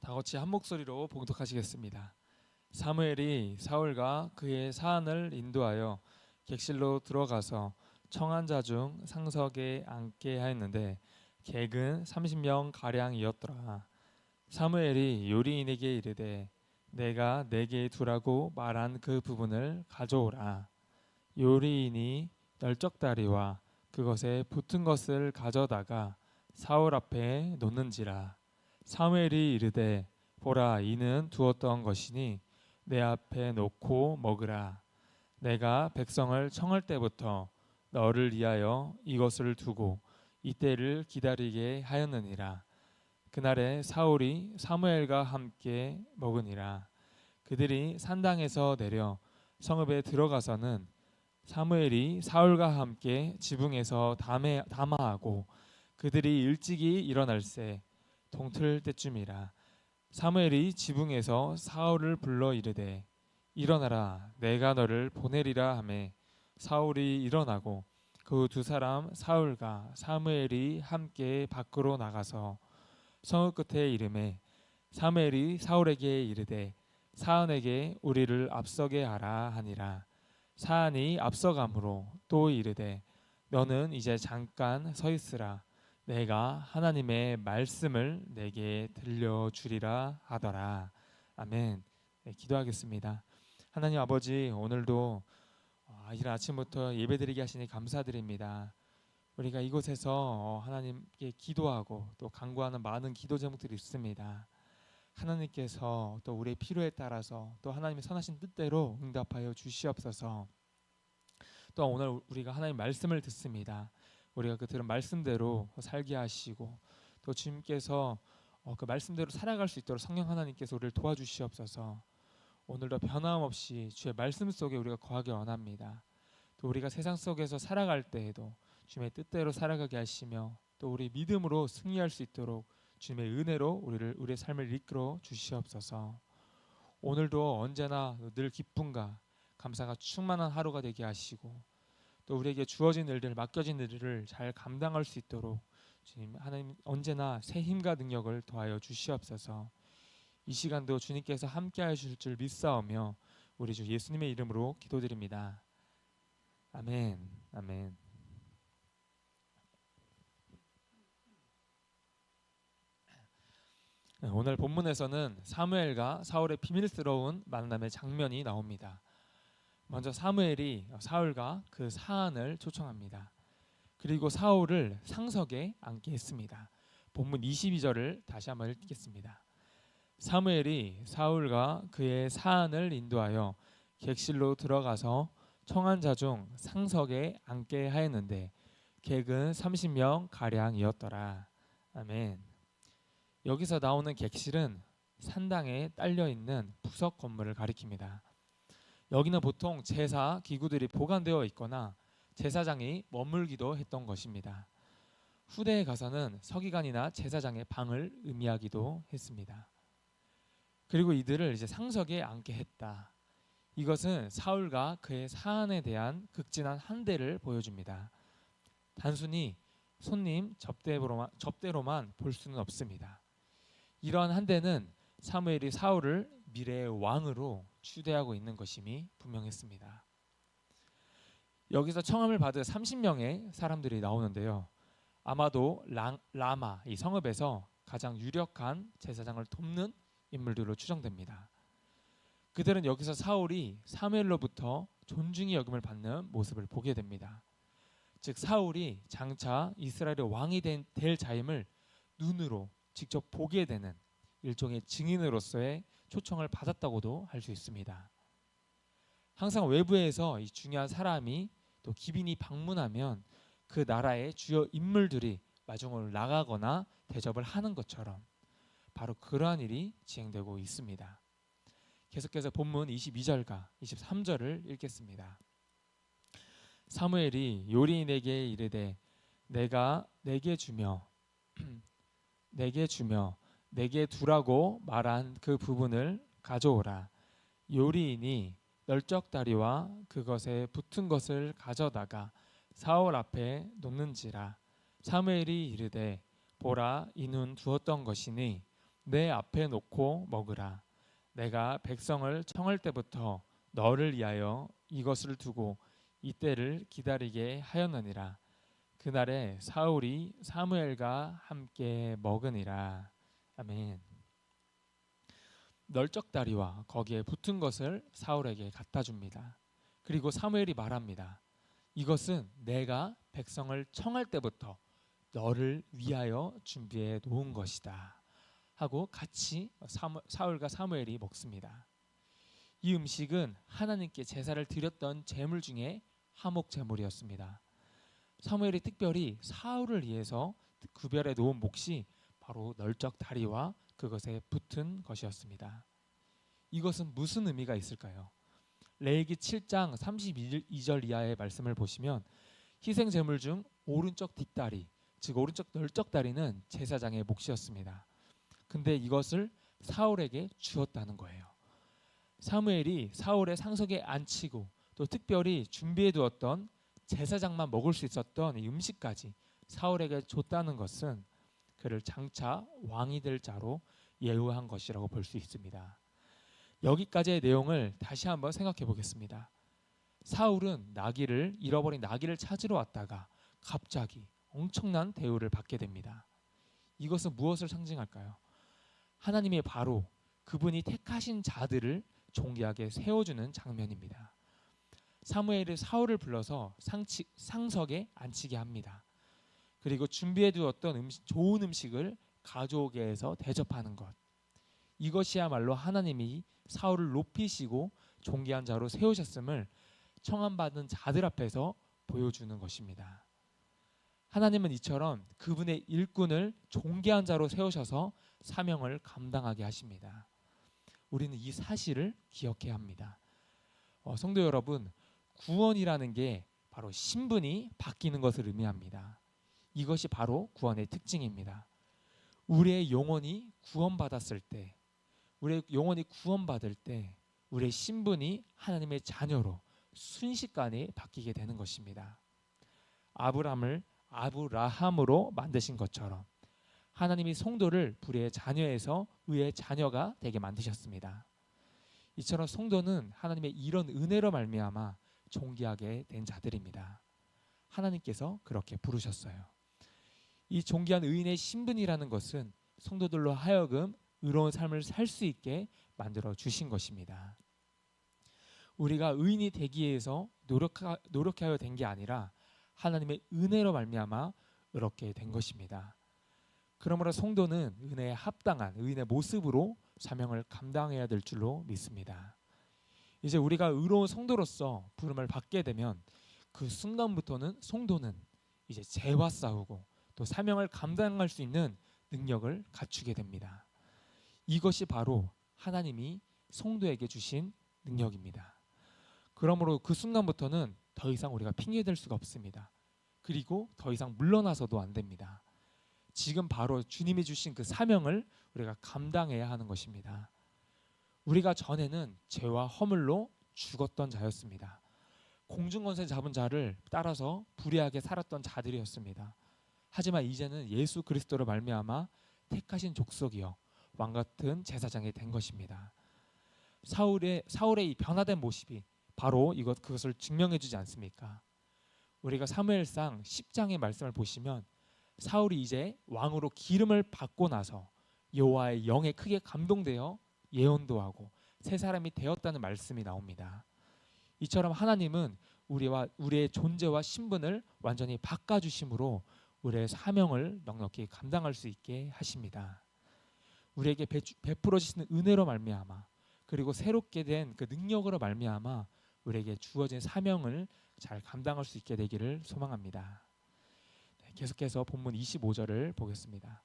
다 같이 한 목소리로 봉독하시겠습니다. 사무엘이 사울과 그의 사안을 인도하여 객실로 들어가서 청한 자 중 상석에 앉게 하였는데 객은 30명 가량이었더라. 사무엘이 요리인에게 이르되 내가 내게 두라고 말한 그 부분을 가져오라. 요리인이 널쩍다리와 그것에 붙은 것을 가져다가 사울 앞에 놓는지라. 사무엘이 이르되 보라, 이는 두었던 것이니 내 앞에 놓고 먹으라. 내가 백성을 청할 때부터 너를 위하여 이것을 두고 이때를 기다리게 하였느니라. 그날에 사울이 사무엘과 함께 먹으니라. 그들이 산당에서 내려 성읍에 들어가서는 사무엘이 사울과 함께 지붕에서 담화하고 그들이 일찍이 일어날새 동틀 때쯤이라. 사무엘이 지붕에서 사울을 불러 이르되 일어나라, 내가 너를 보내리라 하매 사울이 일어나고 그 두 사람 사울과 사무엘이 함께 밖으로 나가서 성읍 끝에 이르매 사무엘이 사울에게 이르되 사안에게 우리를 앞서게 하라 하니라. 사안이 앞서가므로 또 이르되 너는 이제 잠깐 서 있으라, 내가 하나님의 말씀을 내게 들려주리라 하더라. 아멘. 네, 기도하겠습니다. 하나님 아버지, 오늘도 이른 아침부터 예배드리게 하시니 감사드립니다. 우리가 이곳에서 하나님께 기도하고 또 간구하는 많은 기도 제목들이 있습니다. 하나님께서 또 우리의 필요에 따라서 또 하나님의 선하신 뜻대로 응답하여 주시옵소서. 또 오늘 우리가 하나님 말씀을 듣습니다. 우리가 그 들은 말씀대로 살게 하시고 또 주님께서 그 말씀대로 살아갈 수 있도록 성령 하나님께서 우리를 도와주시옵소서. 오늘도 변함없이 주의 말씀 속에 우리가 거하기 원합니다. 또 우리가 세상 속에서 살아갈 때에도 주님의 뜻대로 살아가게 하시며 또 우리 믿음으로 승리할 수 있도록 주님의 은혜로 우리의 삶을 이끌어 주시옵소서. 오늘도 언제나 늘 기쁨과 감사가 충만한 하루가 되게 하시고 또 우리에게 주어진 일들, 맡겨진 일들을 잘 감당할 수 있도록 주님 하나님 언제나 새 힘과 능력을 더하여 주시옵소서. 이 시간도 주님께서 함께하여 주실 줄 믿사오며 우리 주 예수님의 이름으로 기도드립니다. 아멘. 아멘. 오늘 본문에서는 사무엘과 사울의 비밀스러운 만남의 장면이 나옵니다. 먼저 사무엘이 사울과 그 사안을 초청합니다. 그리고 사울을 상석에 앉게 했습니다. 본문 22절을 다시 한번 읽겠습니다. 사무엘이 사울과 그의 사안을 인도하여 객실로 들어가서 청한 자 중 상석에 앉게 하였는데 객은 30명 가량이었더라. 아멘. 여기서 나오는 객실은 산당에 딸려 있는 부석 건물을 가리킵니다. 여기는 보통 제사 기구들이 보관되어 있거나 제사장이 머물기도 했던 것입니다. 후대에 가서는 서기관이나 제사장의 방을 의미하기도 했습니다. 그리고 이들을 이제 상석에 앉게 했다. 이것은 사울과 그의 사안에 대한 극진한 한대를 보여줍니다. 단순히 손님 접대로만 볼 수는 없습니다. 이러한 한대는 사무엘이 사울을 미래의 왕으로 추대하고 있는 것임이 분명했습니다. 여기서 청함을 받은 30명의 사람들이 나오는데요. 아마도 라마 이 성읍에서 가장 유력한 제사장을 돕는 인물들로 추정됩니다. 그들은 여기서 사울이 사무엘로부터 존중의 여김을 받는 모습을 보게 됩니다. 즉 사울이 장차 이스라엘의 왕이 될 자임을 눈으로 직접 보게 되는 일종의 증인으로서의 초청을 받았다고도 할 수 있습니다. 항상 외부에서 이 중요한 사람이 또 기빈이 방문하면 그 나라의 주요 인물들이 마중으로 나가거나 대접을 하는 것처럼 바로 그러한 일이 진행되고 있습니다. 계속해서 본문 22절과 23절을 읽겠습니다. 사무엘이 요리인에게 이르되 내가 내게 주며 내게 두라고 말한 그 부분을 가져오라. 요리인이 널쩍다리와 그것에 붙은 것을 가져다가 사울 앞에 놓는지라. 사무엘이 이르되 보라, 이는 두었던 것이니 내 앞에 놓고 먹으라. 내가 백성을 청할 때부터 너를 위하여 이것을 두고 이때를 기다리게 하였느니라. 그날에 사울이 사무엘과 함께 먹으니라. 아멘. 널쩍다리와 거기에 붙은 것을 사울에게 갖다 줍니다. 그리고 사무엘이 말합니다. 이것은 내가 백성을 청할 때부터 너를 위하여 준비해 놓은 것이다 하고 같이 사울과 사무엘이 먹습니다. 이 음식은 하나님께 제사를 드렸던 제물 중에 화목 제물이었습니다. 사무엘이 특별히 사울을 위해서 구별해 놓은 몫이 바로 널쩍 다리와 그것에 붙은 것이었습니다. 이것은 무슨 의미가 있을까요? 레위기 7장 32절 이하의 말씀을 보시면 희생 제물 중 오른쪽 뒷다리, 즉 오른쪽 널쩍 다리는 제사장의 몫이었습니다. 근데 이것을 사울에게 주었다는 거예요. 사무엘이 사울의 상석에 앉히고 또 특별히 준비해 두었던 제사장만 먹을 수 있었던 이 음식까지 사울에게 줬다는 것은 그를 장차 왕이 될 자로 예우한 것이라고 볼 수 있습니다. 여기까지의 내용을 다시 한번 생각해 보겠습니다. 사울은 잃어버린 나귀를 찾으러 왔다가 갑자기 엄청난 대우를 받게 됩니다. 이것은 무엇을 상징할까요? 하나님의 바로 그분이 택하신 자들을 존귀하게 세워주는 장면입니다. 사무엘이 사울을 불러서 상석에 앉히게 합니다. 그리고 준비해 두었던 좋은 음식을 가져오게 해서 대접하는 것. 이것이야말로 하나님이 사울을 높이시고 존귀한 자로 세우셨음을 청함받은 자들 앞에서 보여주는 것입니다. 하나님은 이처럼 그분의 일꾼을 존귀한 자로 세우셔서 사명을 감당하게 하십니다. 우리는 이 사실을 기억해야 합니다. 성도 여러분, 구원이라는 게 바로 신분이 바뀌는 것을 의미합니다. 이것이 바로 구원의 특징입니다. 우리의 영혼이 구원받았을 때, 우리의 영혼이 구원받을 때 우리의 신분이 하나님의 자녀로 순식간에 바뀌게 되는 것입니다. 아브라함을 아브라함으로 만드신 것처럼 하나님이 성도를 불의 자녀에서 의의 자녀가 되게 만드셨습니다. 이처럼 성도는 하나님의 이런 은혜로 말미암아 존귀하게 된 자들입니다. 하나님께서 그렇게 부르셨어요. 이 존귀한 의인의 신분이라는 것은 성도들로 하여금 의로운 삶을 살 수 있게 만들어 주신 것입니다. 우리가 의인이 되기 위해서 노력하여 된 게 아니라 하나님의 은혜로 말미암아 이렇게 된 것입니다. 그러므로 성도는 은혜에 합당한 의인의 모습으로 사명을 감당해야 될 줄로 믿습니다. 이제 우리가 의로운 성도로서 부름을 받게 되면 그 순간부터는 성도는 이제 죄와 싸우고 또 사명을 감당할 수 있는 능력을 갖추게 됩니다. 이것이 바로 하나님이 성도에게 주신 능력입니다. 그러므로 그 순간부터는 더 이상 우리가 핑계댈 수가 없습니다. 그리고 더 이상 물러나서도 안 됩니다. 지금 바로 주님이 주신 그 사명을 우리가 감당해야 하는 것입니다. 우리가 전에는 죄와 허물로 죽었던 자였습니다. 공중권세 잡은 자를 따라서 불의하게 살았던 자들이었습니다. 하지만 이제는 예수 그리스도로 말미암아 택하신 족속이요 왕같은 제사장이 된 것입니다. 사울의 이 변화된 모습이 바로 그것을 증명해주지 않습니까? 우리가 사무엘상 10장의 말씀을 보시면 사울이 이제 왕으로 기름을 받고 나서 여호와의 영에 크게 감동되어 예언도 하고 새 사람이 되었다는 말씀이 나옵니다. 이처럼 하나님은 우리의 존재와 신분을 완전히 바꿔주심으로 우리의 사명을 넉넉히 감당할 수 있게 하십니다. 우리에게 베풀어 주시는 은혜로 말미암아 그리고 새롭게 된 그 능력으로 말미암아 우리에게 주어진 사명을 잘 감당할 수 있게 되기를 소망합니다. 계속해서 본문 25절을 보겠습니다.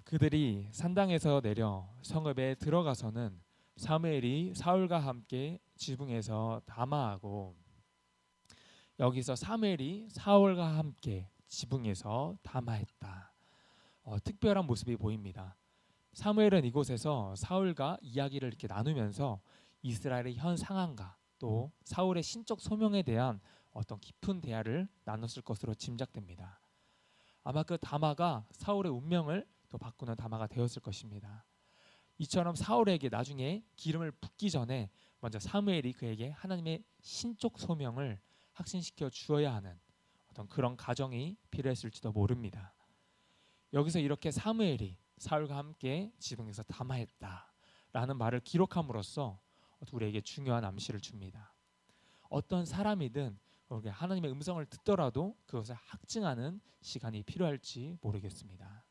그들이 산당에서 내려 성읍에 들어가서는 사무엘이 사울과 함께 지붕에서 담화하고, 여기서 사무엘이 사울과 함께 지붕에서 담화했다. 특별한 모습이 보입니다. 사무엘은 이곳에서 사울과 이야기를 이렇게 나누면서 이스라엘의 현 상황과 또 사울의 신적 소명에 대한 어떤 깊은 대화를 나눴을 것으로 짐작됩니다. 아마 그 담화가 사울의 운명을 또 바꾸는 다마가 되었을 것입니다. 이처럼 사울에게 나중에 기름을 붓기 전에 먼저 사무엘이 그에게 하나님의 신적 소명을 확신시켜 주어야 하는 어떤 그런 가정이 필요했을지도 모릅니다. 여기서 이렇게 사무엘이 사울과 함께 지붕에서 담화했다라는 말을 기록함으로써 우리에게 중요한 암시를 줍니다. 어떤 사람이든 하나님의 음성을 듣더라도 그것을 확증하는 시간이 필요할지 모르겠습니다.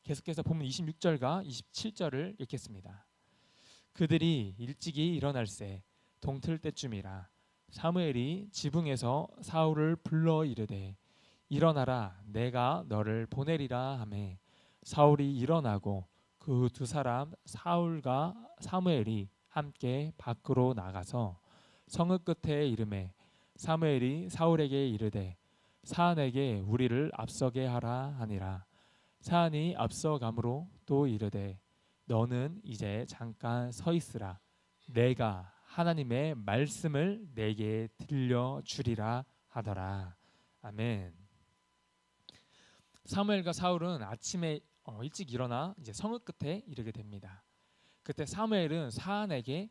계속해서 본문 26절과 27절을 읽겠습니다. 그들이 일찍이 일어날새 동틀 때쯤이라 사무엘이 지붕에서 사울을 불러 이르되 일어나라 내가 너를 보내리라 하매 사울이 일어나고 그 두 사람 사울과 사무엘이 함께 밖으로 나가서 성읍 끝에 이르매 사무엘이 사울에게 이르되 사안에게 우리를 앞서게 하라 하니라. 사안이 앞서가므로 또 이르되 너는 이제 잠깐 서 있으라 내가 하나님의 말씀을 내게 들려주리라 하더라. 아멘. 사무엘과 사울은 아침에 일찍 일어나 이제 성읍 끝에 이르게 됩니다. 그때 사무엘은 사울에게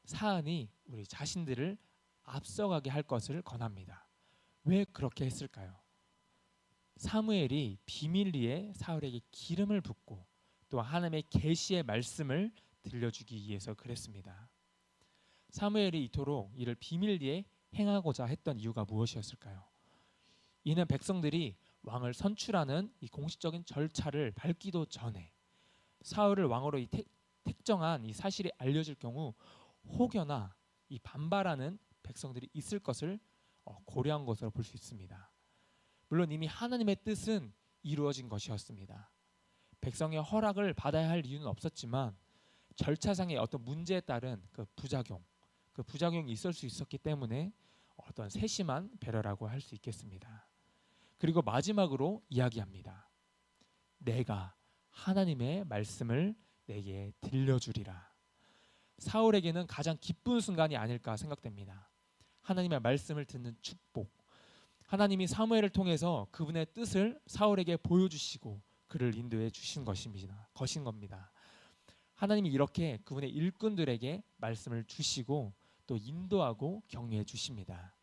사안이 우리 자신들을 앞서가게 할 것을 권합니다. 왜 그렇게 했을까요? 사무엘이 비밀리에 사울에게 기름을 붓고 또 하나님의 계시의 말씀을 들려주기 위해서 그랬습니다. 사무엘이 이토록 이를 비밀리에 행하고자 했던 이유가 무엇이었을까요? 이는 백성들이 왕을 선출하는 이 공식적인 절차를 밟기도 전에 사울을 왕으로 택정한 이 사실이 알려질 경우 혹여나 이 반발하는 백성들이 있을 것을 고려한 것으로 볼 수 있습니다. 물론 이미 하나님의 뜻은 이루어진 것이었습니다. 백성의 허락을 받아야 할 이유는 없었지만 절차상의 어떤 문제에 따른 그 부작용이 있을 수 있었기 때문에 어떤 세심한 배려라고 할 수 있겠습니다. 그리고 마지막으로 이야기합니다. 내가 하나님의 말씀을 내게 들려주리라. 사울에게는 가장 기쁜 순간이 아닐까 생각됩니다. 하나님의 말씀을 듣는 축복. 하나님이 사무엘을 통해서 그분의 뜻을 사울에게 보여주시고 그를 인도해 주신 것인 겁니다. 하나님이 이렇게 그분의 일꾼들에게 말씀을 주시고 또 인도하고 격려해 주십니다.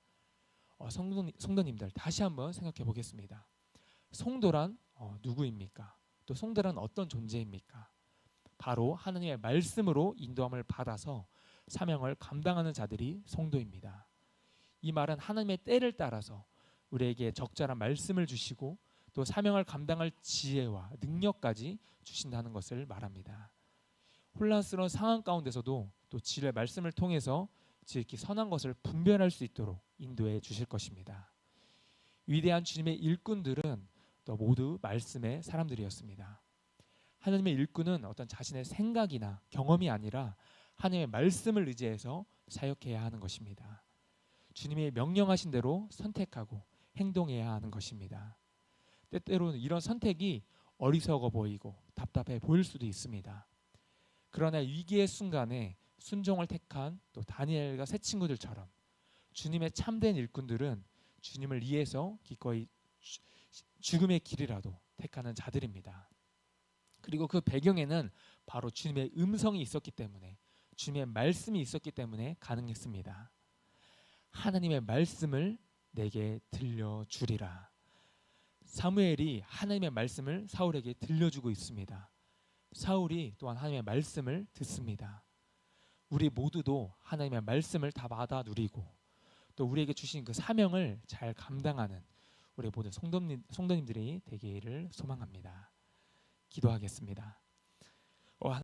성도님들 다시 한번 생각해 보겠습니다. 성도란 누구입니까? 또 성도란 어떤 존재입니까? 바로 하나님의 말씀으로 인도함을 받아서 사명을 감당하는 자들이 성도입니다. 이 말은 하나님의 때를 따라서 우리에게 적절한 말씀을 주시고 또 사명을 감당할 지혜와 능력까지 주신다는 것을 말합니다. 혼란스러운 상황 가운데서도 또 진리의 말씀을 통해서 지극히 선한 것을 분별할 수 있도록 인도해 주실 것입니다. 위대한 주님의 일꾼들은 또 모두 말씀의 사람들이었습니다. 하나님의 일꾼은 어떤 자신의 생각이나 경험이 아니라 하나님의 말씀을 의지해서 사역해야 하는 것입니다. 주님이 명령하신 대로 선택하고 행동해야 하는 것입니다. 때때로는 이런 선택이 어리석어 보이고 답답해 보일 수도 있습니다. 그러나 위기의 순간에 순종을 택한 또 다니엘과 세 친구들처럼 주님의 참된 일꾼들은 주님을 위해서 기꺼이 죽음의 길이라도 택하는 자들입니다. 그리고 그 배경에는 바로 주님의 음성이 있었기 때문에 주님의 말씀이 있었기 때문에 가능했습니다. 하나님의 말씀을 내게 들려주리라. 사무엘이 하나님의 말씀을 사울에게 들려주고 있습니다. 사울이 또한 하나님의 말씀을 듣습니다. 우리 모두도 하나님의 말씀을 다 받아 누리고 또 우리에게 주신 그 사명을 잘 감당하는 우리 모든 성도님들이 되기를 소망합니다. 기도하겠습니다.